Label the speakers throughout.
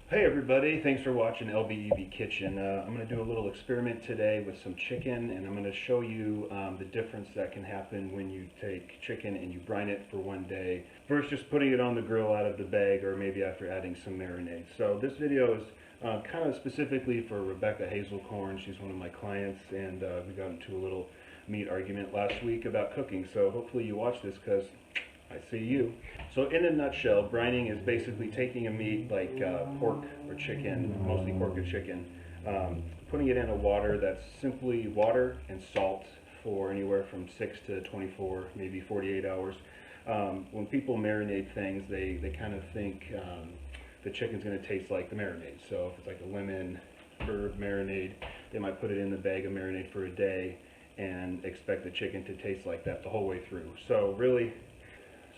Speaker 1: Hey everybody, thanks for watching LBEB Kitchen. I'm going to do a little experiment today with some chicken, and I'm going to show you the difference that can happen when you take chicken and you brine it for one day versus just putting it on the grill out of the bag, or maybe after adding some marinade. So this video is kind of specifically for Rebecca Hazelcorn. She's one of my clients, and we got into a little meat argument last week about cooking. So hopefully you watch this because I see you. So in a nutshell, brining is basically taking a meat like pork or chicken, mostly pork or chicken, putting it in a water that's simply water and salt for anywhere from 6 to 24, maybe 48 hours. When people marinate things, they kind of think the chicken's going to taste like the marinade. So if it's like a lemon herb marinade, they might put it in the bag of marinade for a day and expect the chicken to taste like that the whole way through. So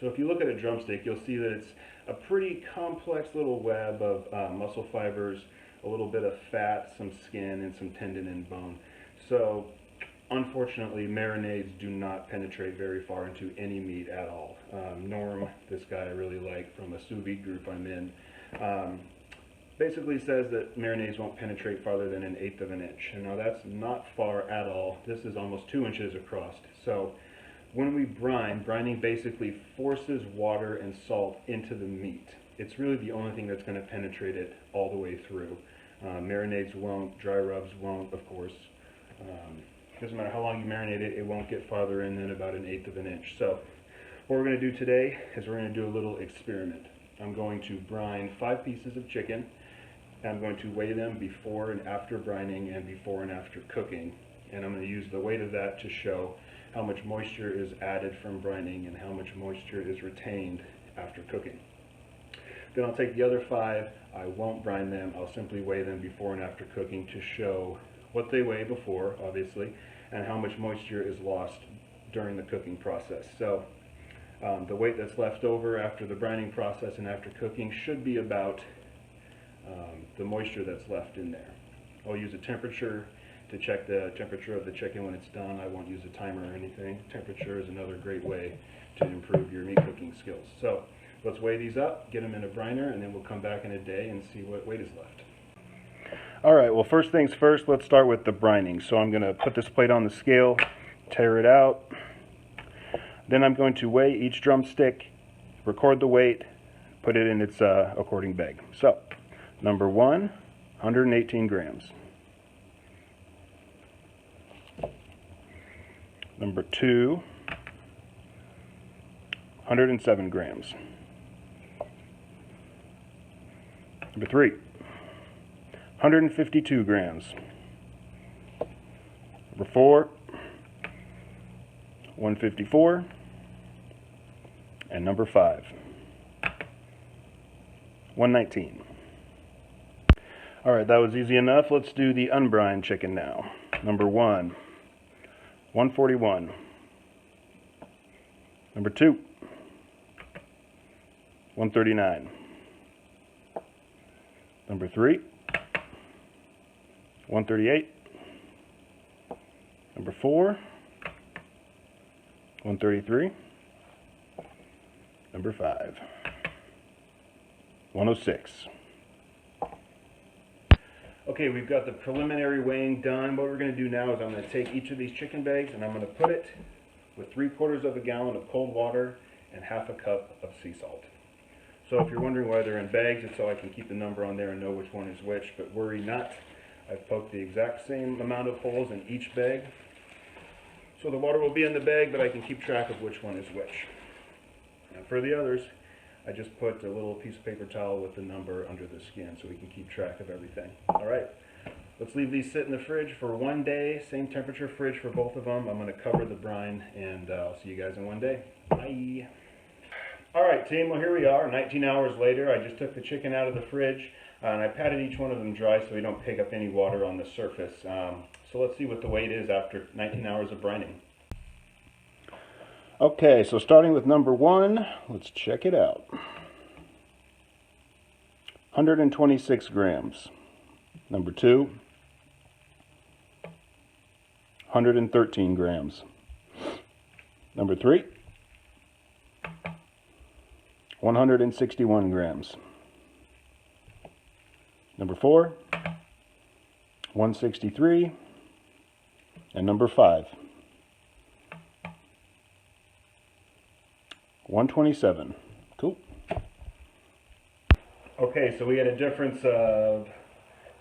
Speaker 1: if you look at a drumstick, you'll see that it's a pretty complex little web of muscle fibers, a little bit of fat, some skin, and some tendon and bone. So unfortunately, marinades do not penetrate very far into any meat at all. Norm, this guy I really like from a sous vide group I'm in, basically says that marinades won't penetrate farther than 1/8 of an inch. And now that's not far at all. This is almost 2 inches across. So when we brining basically forces water and salt into the meat. It's really the only thing that's going to penetrate it all the way through. Marinades won't, dry rubs won't, of course. Doesn't matter how long you marinate it, it won't get farther in than about 1/8 of an inch. So what we're going to do today is we're going to do a little experiment. I'm going to brine 5 pieces of chicken. I'm going to weigh them before and after brining and before and after cooking. And I'm going to use the weight of that to show how much moisture is added from brining and how much moisture is retained after cooking. Then I'll take the other 5, I won't brine them, I'll simply weigh them before and after cooking to show what they weigh before, obviously, and how much moisture is lost during the cooking process. So the weight that's left over after the brining process and after cooking should be about the moisture that's left in there. I'll use a temperature to check the temperature of the chicken when it's done. I won't use a timer or anything. Temperature is another great way to improve your meat cooking skills. So let's weigh these up, get them in a briner, and then we'll come back in a day and see what weight is left. All right, well, first things first, let's start with the brining. So I'm going to put this plate on the scale, tear it out. Then I'm going to weigh each drumstick, record the weight, put it in its according bag. So number 1, 118 grams. Number 2, 107 grams. Number 3, 152 grams. Number 4, 154. And number 5, 119. All right, that was easy enough. Let's do the unbrined chicken now. Number 1, 141. Number 2, 139. Number 3, 138. Number 4, 133. Number 5, 106. Okay, we've got the preliminary weighing done. What we're going to do now is I'm going to take each of these chicken bags and I'm going to put it with 3/4 of a gallon of cold water and 1/2 cup of sea salt. So if you're wondering why they're in bags, it's so I can keep the number on there and know which one is which, but worry not. I've poked the exact same amount of holes in each bag. So the water will be in the bag, but I can keep track of which one is which. And for the others, I just put a little piece of paper towel with the number under the skin so we can keep track of everything. All right, let's leave these sit in the fridge for 1 day. Same temperature fridge for both of them. I'm going to cover the brine, and I'll see you guys in 1 day. Bye. All right, team, well, here we are, 19 hours later. I just took the chicken out of the fridge, and I patted each one of them dry so we don't pick up any water on the surface. So let's see what the weight is after 19 hours of brining. Okay, so starting with number 1, let's check it out. 126 grams. Number 2, 113 grams. Number 3, 161 grams. number 4, 163, and number 5, 127. Cool. Okay, so we had a difference of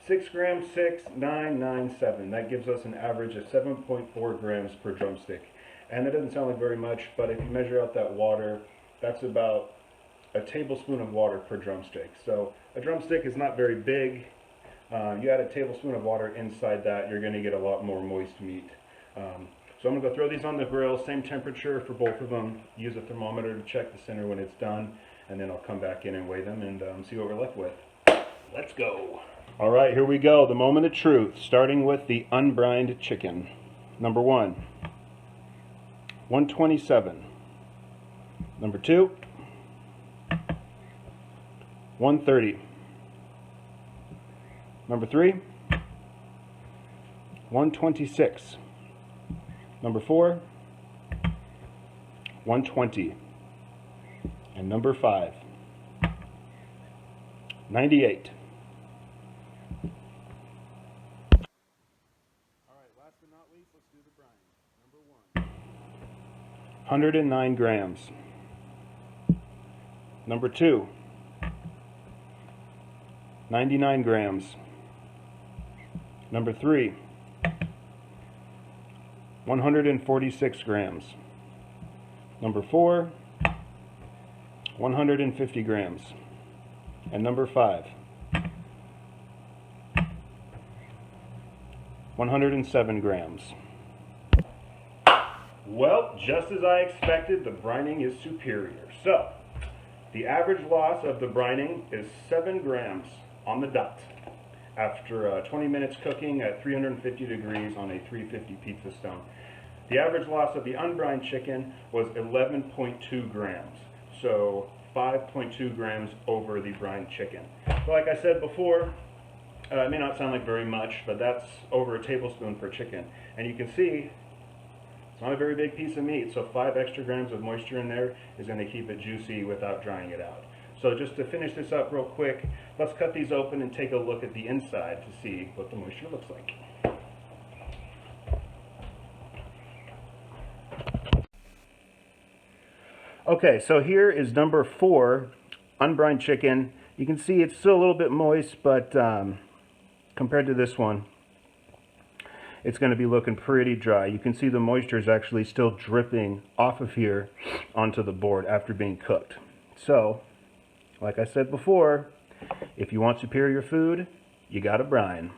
Speaker 1: 6 grams, 6, 9, 9, 7. That gives us an average of 7.4 grams per drumstick. And that doesn't sound like very much, but if you measure out that water, that's about a tablespoon of water per drumstick. So a drumstick is not very big. You add a tablespoon of water inside that, you're going to get a lot more moist meat. So I'm going to go throw these on the grill, same temperature for both of them. Use a thermometer to check the center when it's done, and then I'll come back in and weigh them and see what we're left with. Let's go. All right, here we go. The moment of truth, starting with the unbrined chicken. Number 1, 127. Number 2, 130. Number 3, 126. Number 4, 120. And number 5, 98. Alright, last but not least, let's do the brining. Number 1, 109 grams. Number 2, 99 grams. Number 3, 146 grams. Number 4, 150 grams. And number 5, 107 grams. Well, just as I expected, the brining is superior. So, the average loss of the brining is 7 grams on the dot after 20 minutes cooking at 350 degrees on a 350 pizza stone. The average loss of the unbrined chicken was 11.2 grams, so 5.2 grams over the brined chicken. So like I said before, it may not sound like very much, but that's over a tablespoon per chicken. And you can see it's not a very big piece of meat, so 5 extra grams of moisture in there is going to keep it juicy without drying it out. So just to finish this up real quick, let's cut these open and take a look at the inside to see what the moisture looks like. Okay, so here is number 4, unbrined chicken. You can see it's still a little bit moist, but compared to this one, it's going to be looking pretty dry. You can see the moisture is actually still dripping off of here onto the board after being cooked. So, like I said before, if you want superior food, you gotta brine.